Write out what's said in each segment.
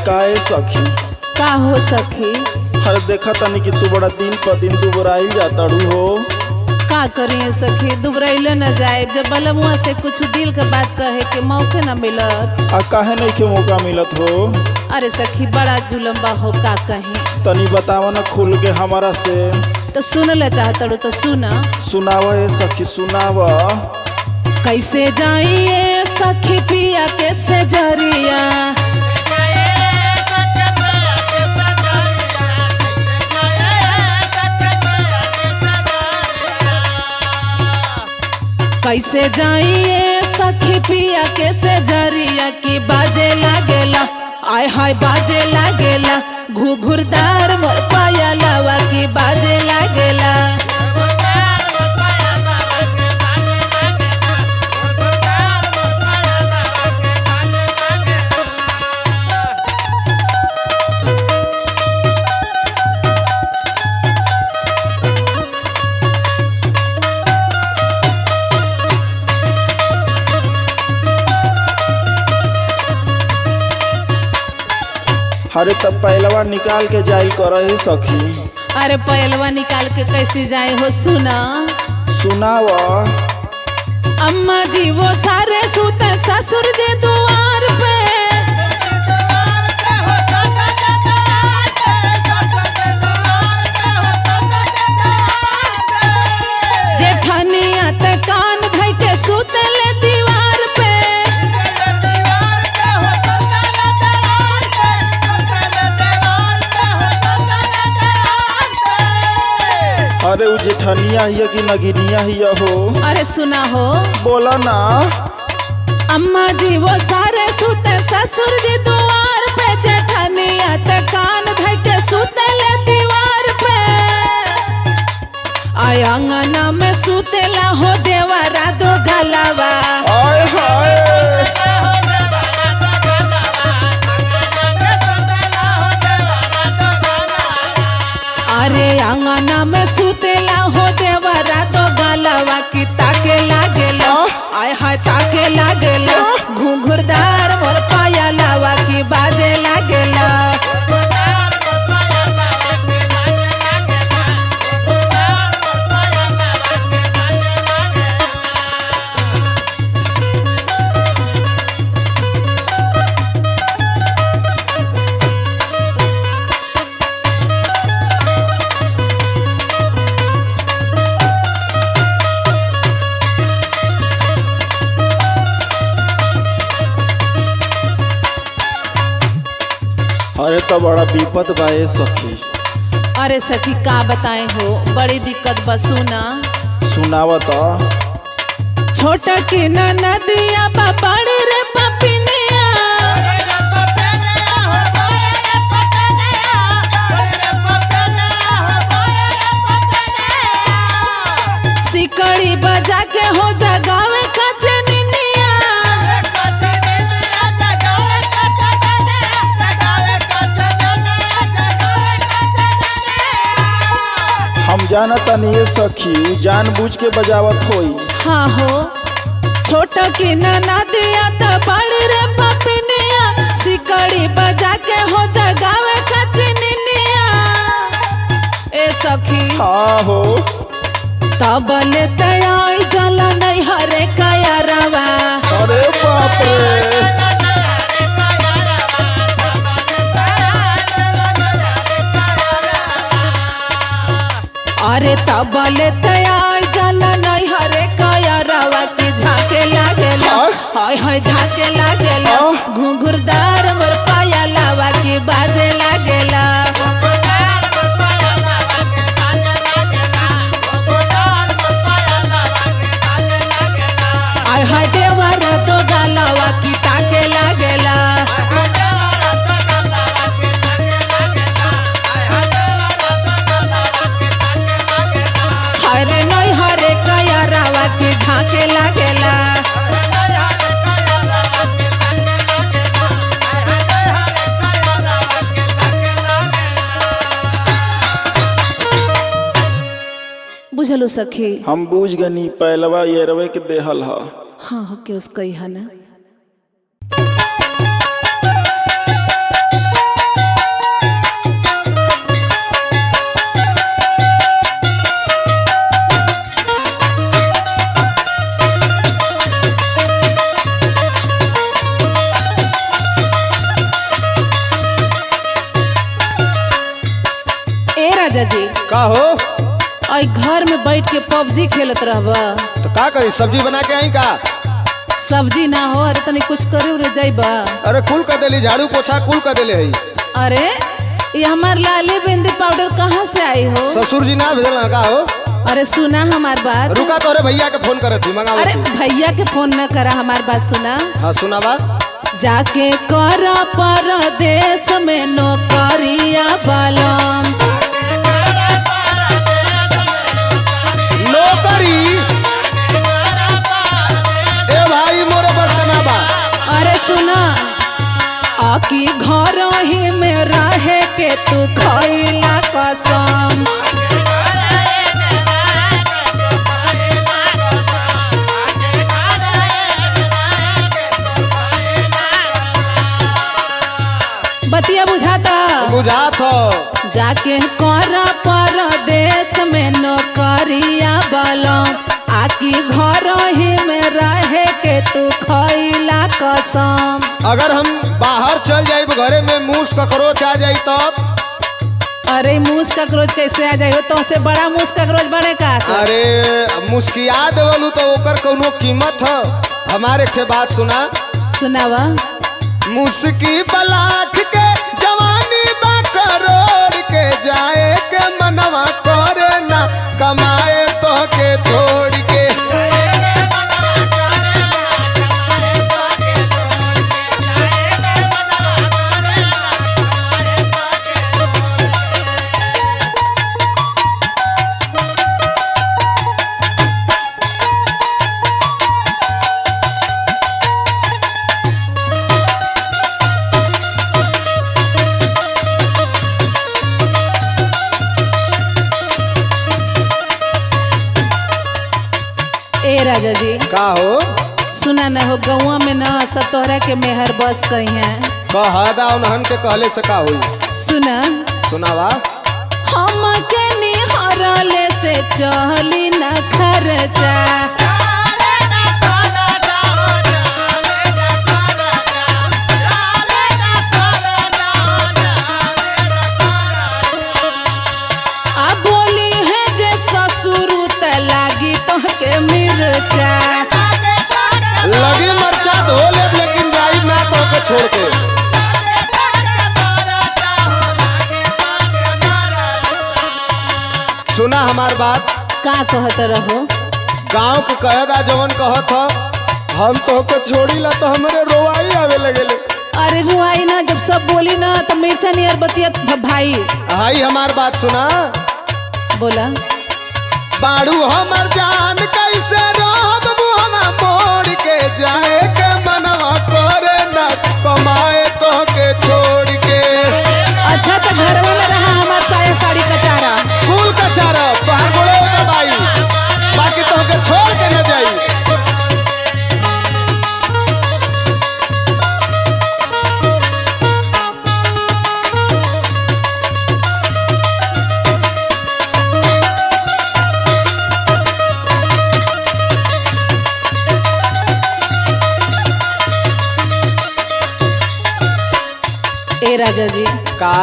काहे सखी? का हो सखी? अरे देखा तनी कि तू बड़ा दिन पर दिन दुबराइल जाताड़ू हो। का करिए सखी, दुबरैले न जाए जब बलमुआ से कुछ दिल के बात कहे के मौके न मिलत। आ काहे नहीं के मौका मिलत हो? अरे सखी बड़ा जुलम्बा हो, का कहीं तनी बतावा ना खुल के हमारा से। तो सुन ले चाहतड़ू तो सुना। सुनावा ए सखी सुनावा। कैसे जाइए सखी पिया के से जरिया, कैसे जाइए सखी पिया के से जरिया की बाजे लागेला, आय हाय बाजे लागेला, घुघुरदार मोर पाया लावा की बाजे लागेला। अरे तब पहलवा निकाल के जाइल कर सखी। अरे पहलवा निकाल के कैसे जाए हो, सुना सुनावा। अम्मा जी वो सारे सूते ससुर जी द्वार पे, जेठनिया ते कान धइ के सूते ले दीवार पे। अरे वो जेठनिया ही कि नगिनिया ही हो? अरे सुना हो, बोला ना। अम्मा जी वो सारे सूते ससुर जी द्वार पे, जेठनिया ते कान धइ के सूते ले दीवार पे। आय अंगना में सूतेला हो देवरा दो गलावा, आय हाय अरे अंगना में सूतेला हो देवरा दो गलावा की ताके लागेला, आय हाय ताके लागेला, घुघुरदार मोर पाया लावा की बाजे लागेला। अरे तो बड़ा विपत बा ए सखी। अरे सखी का बताए हो, बड़ी दिक्कत बा, सुना। सुनावा तो। छोटा की नदिया बा बड़ी रे पपिनिया, सिकड़ी बजा के हो जगावे कचनिया। हम जाना तनी ये सखी जानबूझ के बजावत होई। हाँ हो, छोटा की नदिया तो बड़ी रे पपिनिया, सिकड़ी बजा के हो जगावे कचनिया। ए सखी हाँ हो। तब ले तैयार जला नहीं हरे कयरवा। अरे बाप रे। अरे तब ले तैयार जला नहीं हरे कयरवा की झाके लागेला, हाय हाय झाके लागेला, घुघुरदार मोर पाया लावा की बाजे लागेला। आय हाय देवरा दो गलावा की ताके लागेला। हरे नहीं हरे कयरवा की झाके लागेला। बुझलू सखी? हम बूझ गनी पहलवा ये रवे के देहल हा। हाँ हो के उसका ही है ना। ए राजा जी का हो? आई घर में बैठ के पबजी खेलत रहब तो का करी, सब्जी बना के आई का? सब्जी ना हो, अरे तनी कुछ करे उरे जाइबा। अरे कुल कर देली, झाड़ू पोछा कुल कर देले है। अरे ये हमार लाली बिंदी पाउडर कहाँ से आई हो? ससुर जी ना भेजल का हो? अरे सुना हमार बात। रुका तोरे भैया के फोन करे थी, मंगाओ। अरे भैया के फोन न करा, हमार बात सुना। हाँ सुनावा। जाके कर परदेश में नौकरिया बालम। नौकरी? ए भाई मोरे बस का ना बा। अरे सुना, आकी घर ही में रहे के तू खइला कसम। बतिया बुझाता? बुझात हो। जाके कर परदेश में नौकरिया बालम, आकी घर ही में रहे के तू खइला कसम। अगर हम बाहर चल जाए घरे में मूस ककरोच आ जाई तब? अरे मूस ककरोच कैसे आ जाए? तो से बड़ा मूस ककरोच बड़े का? अरे मुस्किया देवलू तो ओकर कोनो कीमत है। हमारे ठे बात सुना। सुनावा। मुस्की बलाख के जवानी बा करोड़ के, जाए के मनवा करे ना कमाए तो के छोड़ के। ए राजा जी का हो? सुना न हो, गौवा में न सतोहरा के मेहर बस कही है। कहदा उन्हन के कहले से का हुई? सुना। सुनावा। हम के निहरले से चहली न खर्चा। आ बोली है जे ससुर त लागी तोहके मिर्चा। लगी मरचा धो ले, लेकिन जाई ना तो के छोड़ के। सुना हमार बात। का कहत रहो? गांव के कहदा जवन कहत ह, हम तो के छोड़ी ला तो हमरे रोवाई आवे लगेले। अरे रुआई ना, जब सब बोली ना तो मिर्चा नियर बतिया भाई। हाई हमार बात सुना। बोला। बाड़ू हमर जान कैसे रोब मुहमा मोड़ के, जाए के मनवा करे ना कमाए तो के छोड़ के। अच्छा तो घर में रहा हमार साया साड़ी कचारा। कुल कचारा बाहर बोले तो भाई, बाकी तो के छोड़ के न जाई। ए राजा जी का?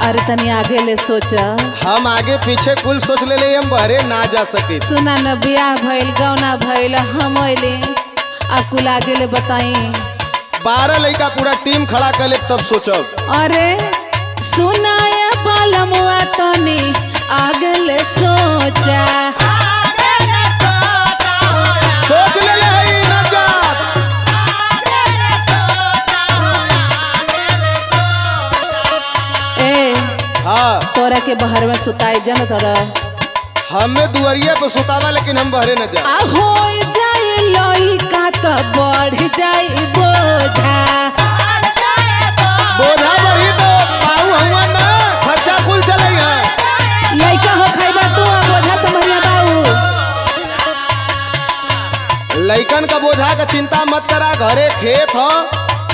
अरे तनी आगे ले सोचा। हम आगे पीछे कुल सोच ले हम बहरे ना जा सके। सुना न, बियाह भइल गौना भइल हम अइले, आ कुल आगे ले बताई। 12 लड़का पूरा टीम खड़ा कर ले तब सोचब। अरे सुनाए बालमुआ तनी आगे ले सोचा। सोच ले है ना जात। ए हाँ तोरा के बहर में सुताई जन तोरा। हमें दुआरिया पे सुतावा, लेकिन हम बहरे न जा। आ हो जाए लइका तो बढ़ जाए बोझा। बोझा बढ़ी तो पाऊ हुआ ना, खर्चा कुल चले है। लइका हो खइबा तू, आ बोझा समझिया बाऊ। लइकन का बोझा का चिंता मत करा, घरे खेत हो,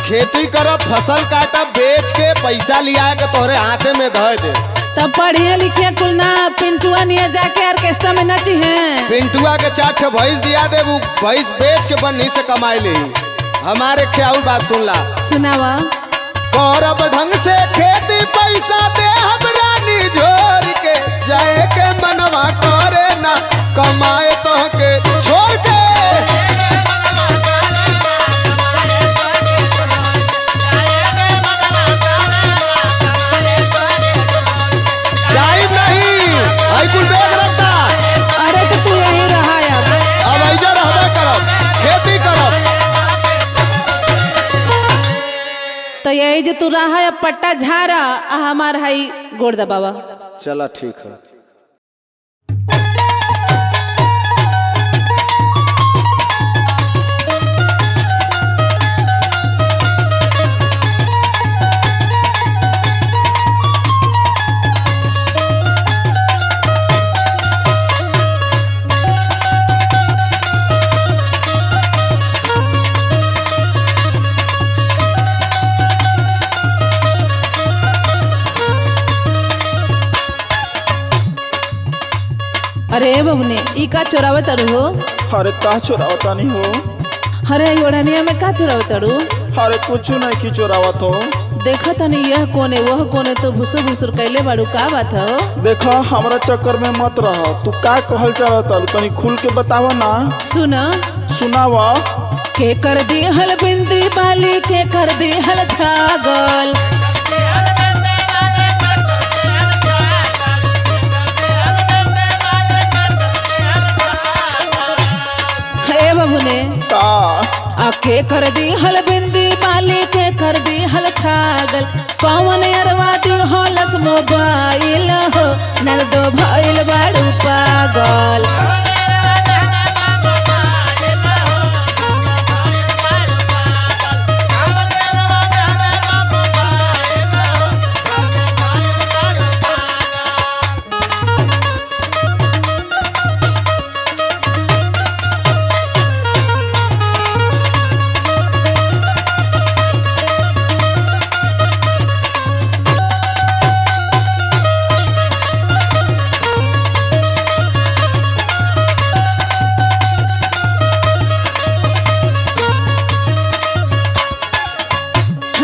खेती करब, फसल काटब, बेच के पैसा लिया के तोहरे हाथे में धर दे। तब पढ़िया लिखिया कुल ना पिंटुआ निया जाके ऑर्केस्ट्रा में नची है। पिंटुआ के 4 ठे भैंस दिया दे, वो भैंस बेच के बन्नी से कमाई ले। हमारे ख्याल बात सुन ला। सुनावा। करब ढंग से खेती, पैसा दे हम रानी झोर के, यही जे तू रहा है पट्टा झारा आ हमार हाई गोड़ दबावा। चला ठीक है। अरे बबने ई का चोरावत अड़ू हो? अरे का चोरावता नहीं हो? अरे ओढ़निया में का चोरावत अड़ू? अरे कुछ नहीं की चोरावत हो। देखा तनी यह कोने वह कोने तो भुसुर भुसुर कैले बाड़ू, का बात हो? देखा हमरा चक्कर में मत रह। तू का कहल चाहता तनी खुल के बतावा ना। सुना सुनावा। के कर दी हल बिंदी बाली, के कर दी हल छागल। बबुने के कर दी हल बिंदी बाली, के कर दी हल छागल। पवन अरवा दी हलस मोबाइल हो, नरदो भइल बाड़ू पागल।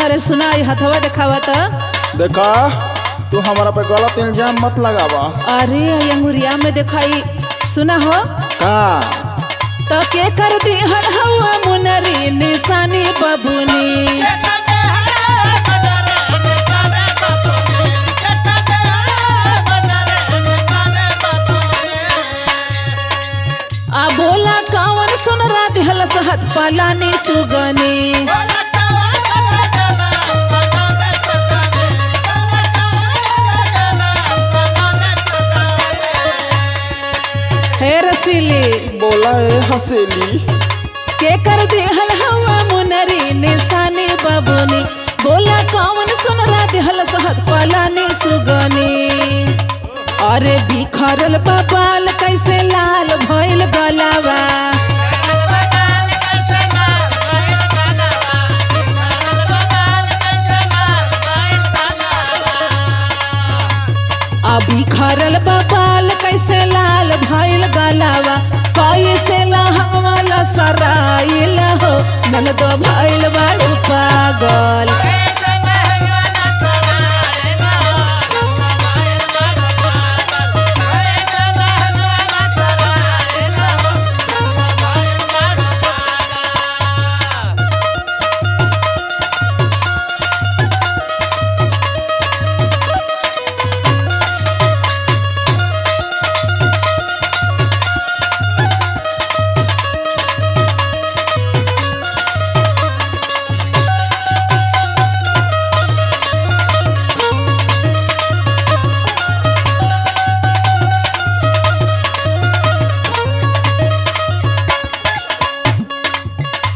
अरे सुना हथवा दिखावा तो। देखा तू हमारा पे गलत इल्जाम मत लगावा। अरे अंगुरिया में दिखाई। सुना हो का तो के कर दी हर हवा मुनरी निशानी बबुनी। आ बोला कावन सुन रात हलस हाथ पलानी सुगनी। हे रसीली बोला है हसेली। के कर दी हल हवा मुनरी निशानी बबुनी। बोला कौन सुन रात हल सहत पलानी सुगनी। अरे बिखरल बबाल कैसे लाल भइल गलावा। अभी खरल बबाल कैसे लाल भइल गलावा। कैसे लहंगवाला सराइल हो, ननदो भइल बाड़ू पागल।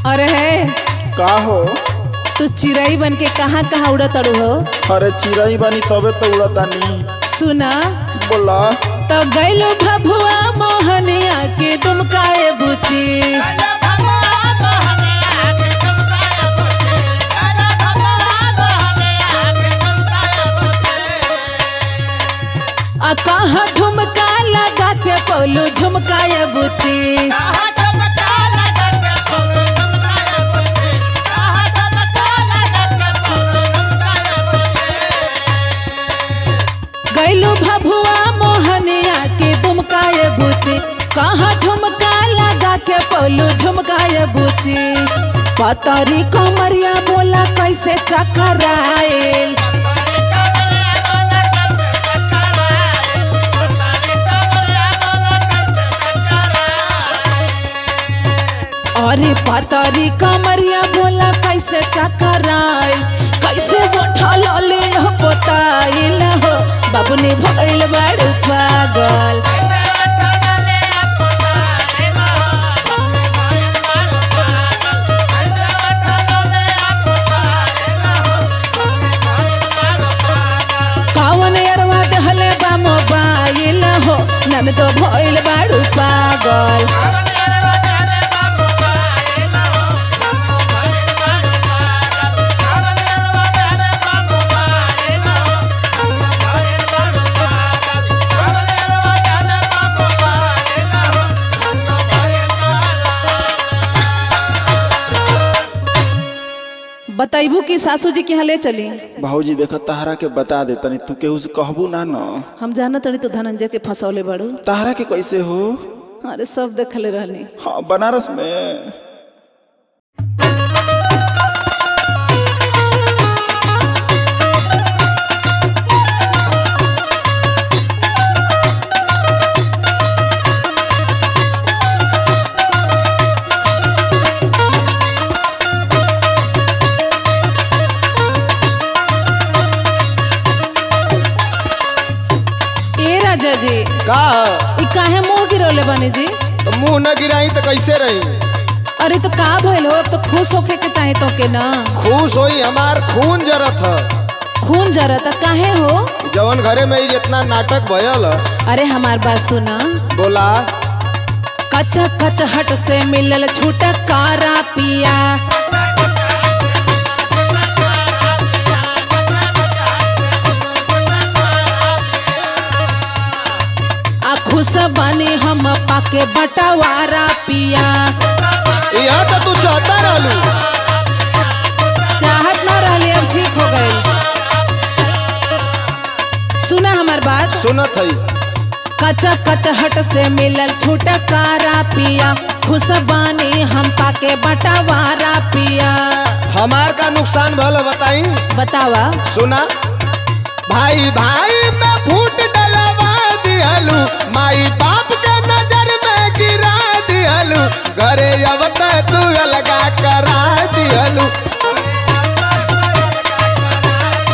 अरे है का हो? तू चिड़ई बन के कहाँ कहाँ उड़त अड़ू हो? अरे चिड़ई बनी तबे तो उड़ता नहीं। सुना बोला तो गैलो भभुआ मोहनिया के दुमकाए बुची। आ कहाँ ठुमका लगा के पौलू झुमकाए बुची। गैलू भभुआ मोहनिया के दुमकाए बुची। कहाँ ठुमका लगा के पौलू झुमकाए बुची। पतरी कमरिया बोला कैसे चकराइल। अरे पतरी कमरिया बोला कैसे चकराइल। कैसे ठलले पोताइल हो बाबुनी भइल बाड़ू पागल। कावन अरवा दहले बा मोबाइल हो नन तो भइल बाड़ू पागल। बताइबू कि सासू जी के यहाँ ले चली? भाऊजी देखो तहरा के बता दे तनी तू केहू से कहबू ना न। हम जाना तनी तो धनंजय के फंसौले बाड़ू। तहरा के कैसे हो? अरे सब देखले रहनी। हाँ बनारस में। जी का काहे मुंह गिरौले बनी जी? तो मुंह न गिराई तो कैसे रही? अरे तो का भइल हो? अब तो खुश होके के चाहे तो के ना। खुश होई हमार खून जरत है। खून जरत काहे हो? जवन घरे में इतना नाटक भयल। अरे हमार बात सुना। बोला। कच्चा कच्चा हट से मिलल छूटा कारा पिया खुश बनी हम पाके बटवारा पिया। यह तो तू चाहता रहलू। चाहत ना रहली अब ठीक हो गई। सुना हमार बात। सुनत है। कच्चा कच्चा हट से मिलल छूटा कारा पिया खुश बनी हम पाके बटवारा पिया। हमार का नुकसान भल बताई? बतावा। सुना। भाई भाई में फूट डलवा दिहलू माई बाप के नजर में गिरा दिहलू घरे अवत तू अलगा करा दिहलू।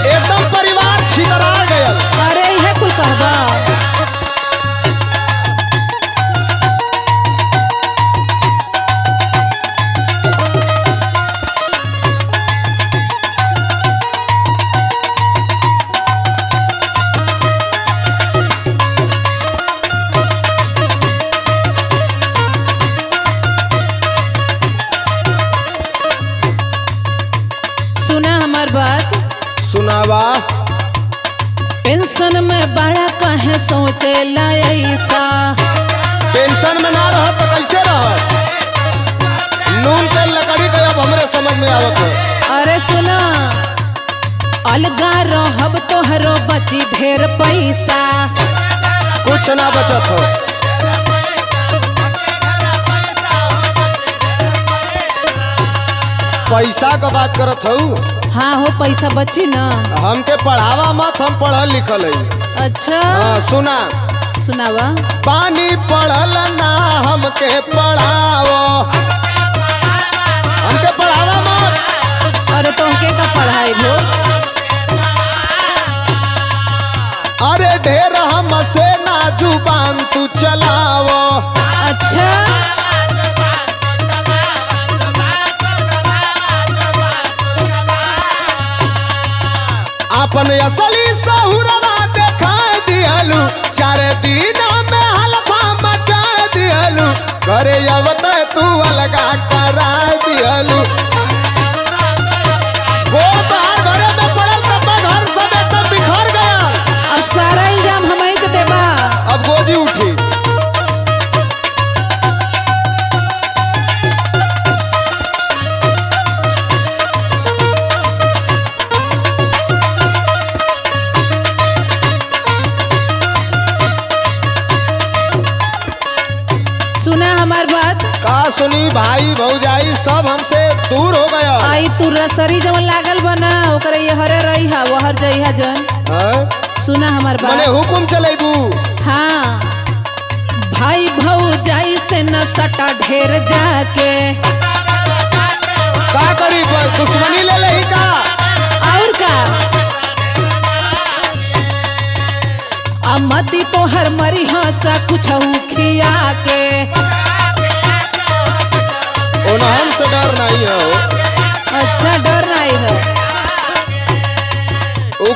एकदम परिवार छितरा गयल। अरे यह कुल कहबा। सुनावा। टेंशन में बड़ा कहे सोचे ऐसा। टेंशन में ना रह तो कैसे रह? नून तेल लकड़ी का अब हमरे समझ में आवत है। अरे सुना अलगा रहब तोहरो बची ढेर पैसा। कुछ ना बचत हो। पैसा का बात करत हूँ? हाँ हो पैसा बची ना। हमके पढ़ावा मत हम पढ़ल लिखल है। अच्छा। हाँ सुना। सुनावा। पानी पढ़ल ना हमके पढ़ावो। हमके पढ़ावा मत। अरे तुमके का पढ़ाई भो? अरे ढेर हमसे ना जुबान तू चलावो। अच्छा। अपन असली सहुरवा देखा दिहलू 4 दिन में हलफा मचा दिहलू घरे अवत तू अलगा करा दिहलू। गोर बाहर घरे में पड़ल तब घर सब एकदम बिखर गया। अब सारा इल्जाम हमारी के देबा। अब गोजी उठी। हमार बात का सुनी? भाई भौजाई सब हमसे दूर हो गया। आई तू रसरी जवन लागल बना ओकरे ये हरे रही हा वो हर जई हा जन। सुना हमार बात। मने हुकुम चलेबू। हाँ भाई भौजाई से न सटा ढेर जाके। का करी दुश्मनी ले लही का? और का अमती तो हर मरी हंसा कुछ खिया के। ओनहन से डर नहीं है। अच्छा डर नहीं है।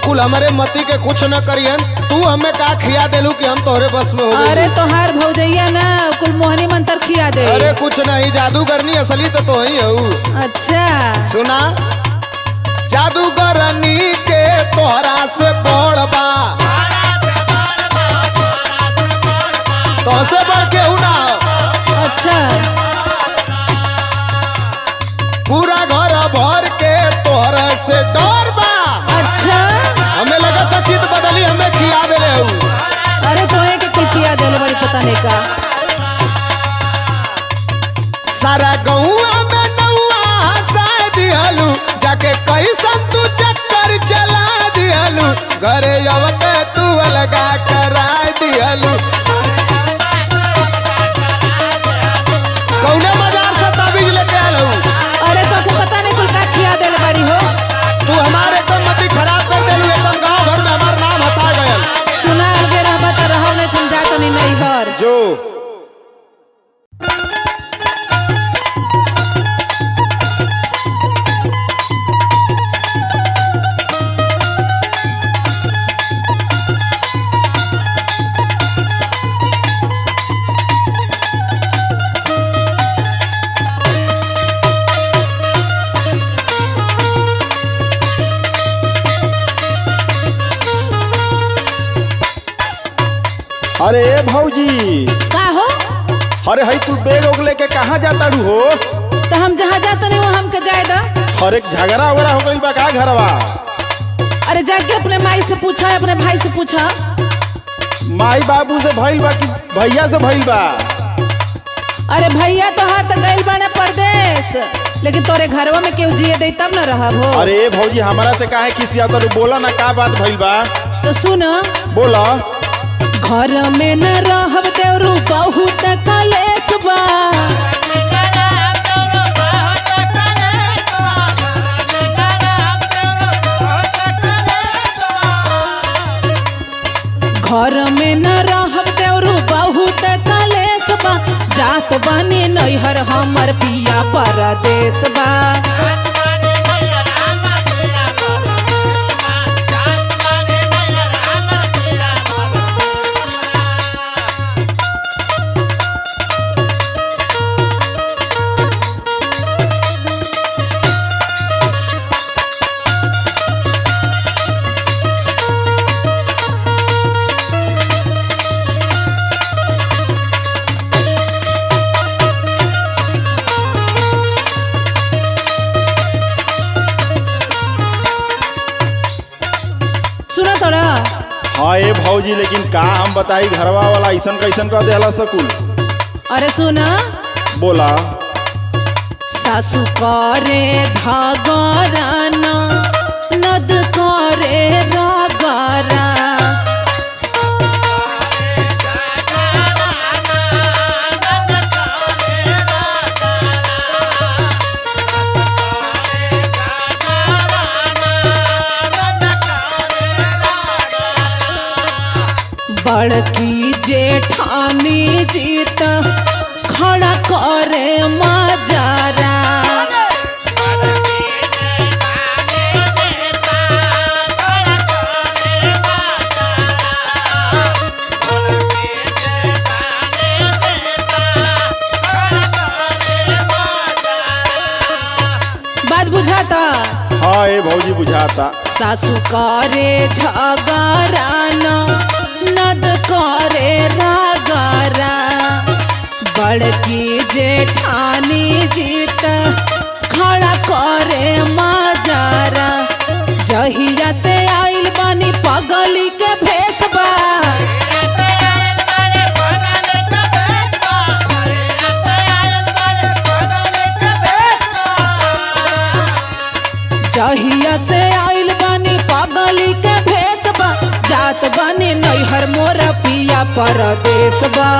कुल हमारे मती के कुछ न करियन। तू हमें का खिया देलू कि हम तोहरे बस में हो गइल? अरे तोहार भौजैया ना कुल मोहनी मंत्र खिया दे। अरे कुछ नहीं, जादूगरनी असली तो ही है। अच्छा सुना, जादूगरनी के तोहरा से बड़ बा, तो से बढ़ के हूँ ना। अच्छा पूरा घर भर के तोहरे से डर बा। अच्छा हमें लगा था चित बदली हमें खिया दे रहे हूँ। अरे तो के कुल खिया दे बड़ी पता नहीं का। सारा गौआ में नौआ हंसा दिहलू, जाके कैसन तू चक्कर चला दिहलू, घरे अवते तू अलगा करा दिहलू। कौने बाजार से ताबीज लेके आलू? अरे तो के पता नहीं कुल का खिया दे बड़ी हो। तू हमारे एकदम मती खराब कर देलू। एकदम गांव भर में हमार नाम हंसा गयल। सुना अगे रहबा तो रहो नहीं तुम जात नहीं घर। जो अरे ए भौजी, का हो? अरे हई तू बैग उग लेके कहाँ जाता रू हो? तो हम जहाँ जात नहीं वहाँ हमके जाए दो। हर एक झगड़ा वगड़ा हो गइल बा का घरवा? अरे जाके अपने माई से पूछा, अपने भाई से पूछा। माई बाबू से भइल बा कि भैया से भइल बा? अरे भैया तो हर तक गइल बाने परदेश, लेकिन तोरे घरवा में केहू जिए दे तब न रहब हो। अरे ए भौजी, हमारा से काहे खिसिया तो बोला ना का बात भइल बा? तो सुन, बोला। घर में न रहब देवरू बहुत कलेश बा। घर में न रहब देवरू बहुत कलेश बा। जात बने नैहर हमर पिया परदेश बा। सुना थोड़ा। हाँ ए भौजी, लेकिन का हम बताई घरवा वाला ऐसन कैसन कर देला सकुल? अरे सुना, बोला। सासू करे झगड़ा नद करे रगड़ा। बड़की जेठानी जीत खड़ा करे मजरा। बात बुझाता? हाँ ए भौजी, बुझाता। सासू करे झगड़ा नद करे रगड़ा। बड़की जेठानी जीत खड़ा करे मजरा। जहिया से आइल बानी पगली के भेसबा। जहिया से आइल बानी पगली के भेसबा। जात बानी नैहर मोर पिया परदेश बा।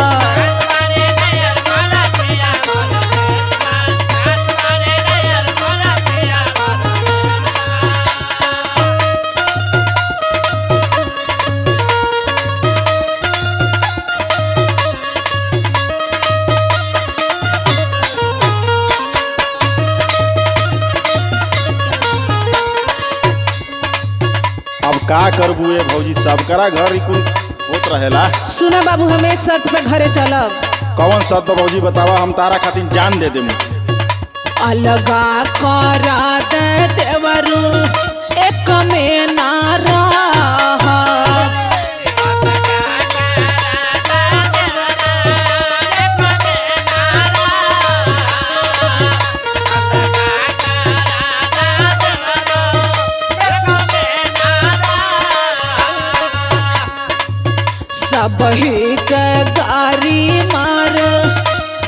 का करबू ए भौजी सब करा घर ही कुल होत रहेला। सुना बाबू, हम एक शर्त पे घरे चलब। कौन शब्द भौजी बतावा, हम तारा खातिर जान दे देमु। अलगा करा दे देवरू एक में ना रह। सबही के गारी मार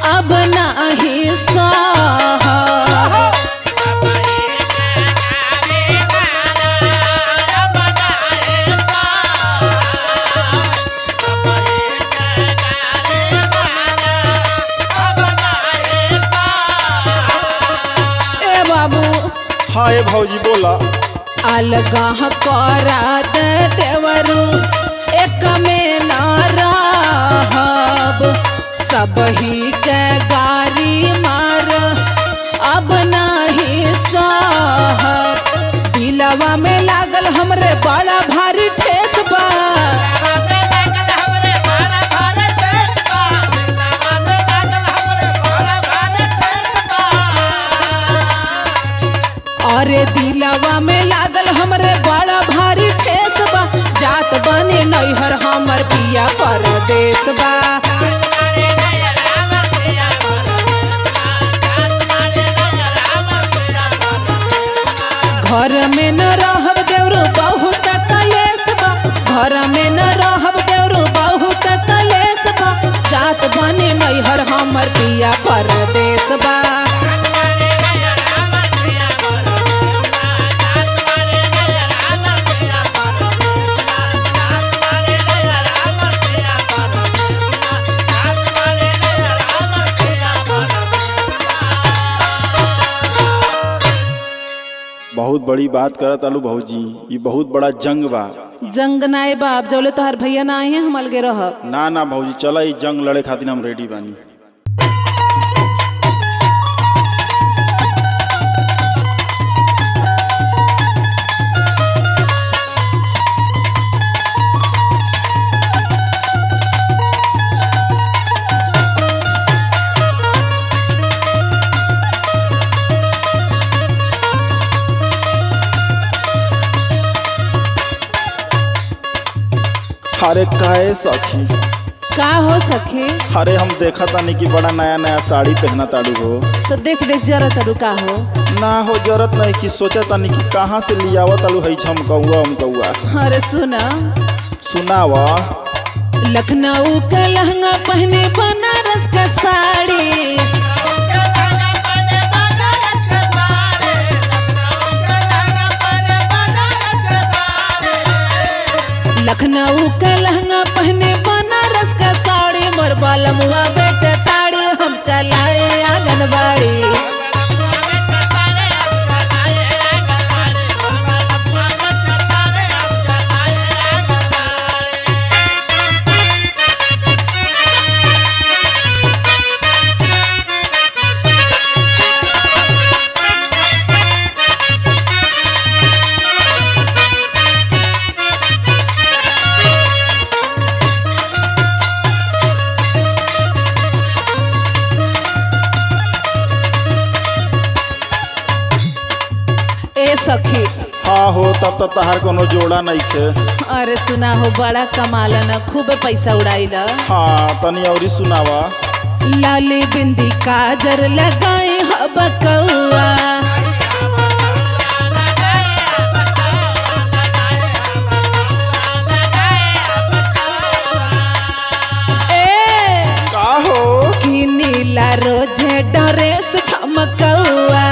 अब नहीं सह। ए बाबू। हाँ ए भौजी बोला। अलगा करा दे देवरू एक में ना रहब। सबही के गारी मार अब नहीं सहब। दिलवा में लागल हमरे बड़ा भारी ठेस बा। अरे दिलवा में लागल हमरे बड़ा भारी ठेस बा। जात बने नैहर हमर पिया परदेस बा। घर में न रहब देवरू बहुत कलेस बा। घर में न रहब देवरू बहुत कलेस बा। जात बने नैहर हमर पिया परदेस बा। बहुत बड़ी बात करत आलू भौजी, ये बहुत बड़ा जंग बा। जंग नाए बाप, जौले तोहार भैया ना आए हैं हम अलगे रहब। ना ना भौजी, चला ई जंग लड़े खातिर हम रेडी बानी। अरे काहे सखी? का हो सखे? अरे हम देखा तानी कि बड़ा नया नया साड़ी पहना ताड़ू हो। तो देख देख जरा तरू का हो। ना हो जरूरत नहीं कि सोचा तानी कि कहाँ से लियावा तालू है झमकौआ उमकौआ। अरे सुना। सुनावा। लखनऊ का लहंगा पहने बनारस का साड़ी। लखनऊ का लहंगा पहने बनारस का साड़ी। मोर बालमुआ बेटे ताड़ी हम चलाए आंगनबाड़ी। सखी। हाँ हो, तब तो तहार कोनो जोड़ा नहीं थे। अरे सुना हो, बड़ा कमाला न, खूब पैसा उड़ाइला। हाँ तनी औरी सुनावा। लाली बिंदी काजर लगाई हबकौआ। का हो? कि नीला रोजे ड्रेस झमकौआ।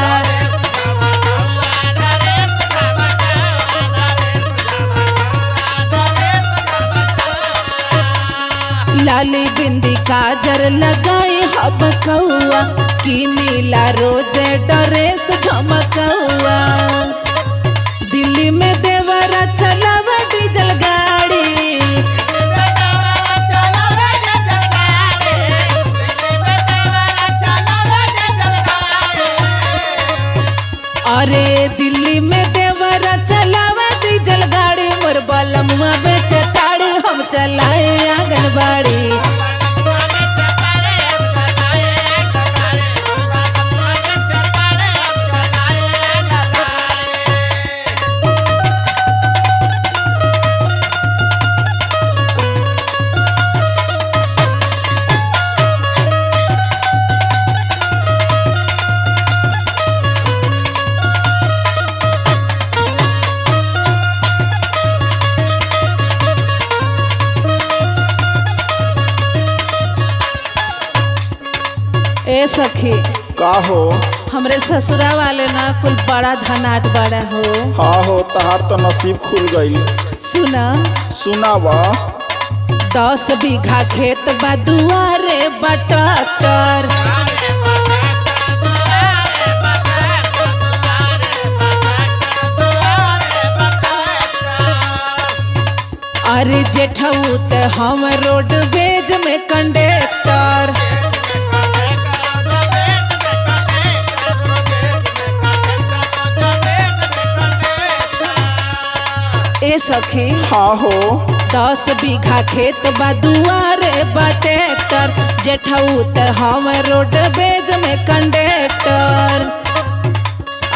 लाली बिंदी काजर लगाई हबकौआ। कि नीला रोजे ड्रेस झमकौआ। दिल्ली में देवरा चलावा डीजल गाड़ी। अरे दिल्ली में देवरा चलावा डीजल गाड़ी। मोर आंगनबाड़ी। ए सखी का हो? हमरे ससुरा वाले ना कुल बड़ा धनाट बड़ा हो। हाँ हो, तहार तो नसीब खुल गईल। सुना सुनावा। 10 बीघा खेत बा दुआरे बटकर। अरे जेठऊ ते हम रोड बेज में कंडक्टर। ए सखी हाँ हो। 10 बीघा खेत बा दुआरे बा ट्रैक्टर। जेठऊ ते हम रोड बेज में कंडक्टर।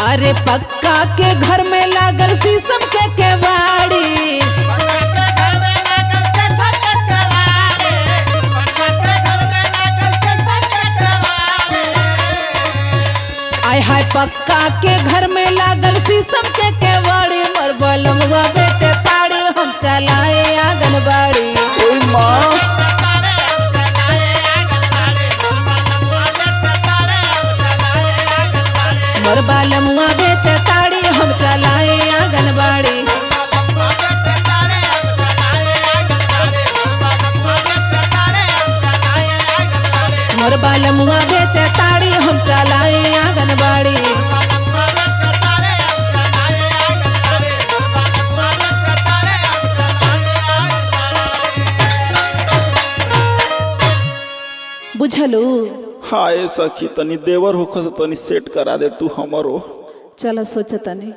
अरे पक्का के घर में लागल शीशम के केवाड़ी। आय हाय पक्का के घर में लागल शीशम के केवाड़ी। मोर बलमुआ बेटे ताड़ी हम चलाए आंगनबाड़ी। ओए माँ। मोर बलमुआ बेटे ताड़ी हम चलाए आंगनबाड़ी। मोर बलमुआ बेटे ताड़ी हम चलाए आंगनबाड़ी। बुझलू? हाँ ए सखी, तनी देवर होखस तनी सेट करा दे तू हमरो। चलो सोचतनी।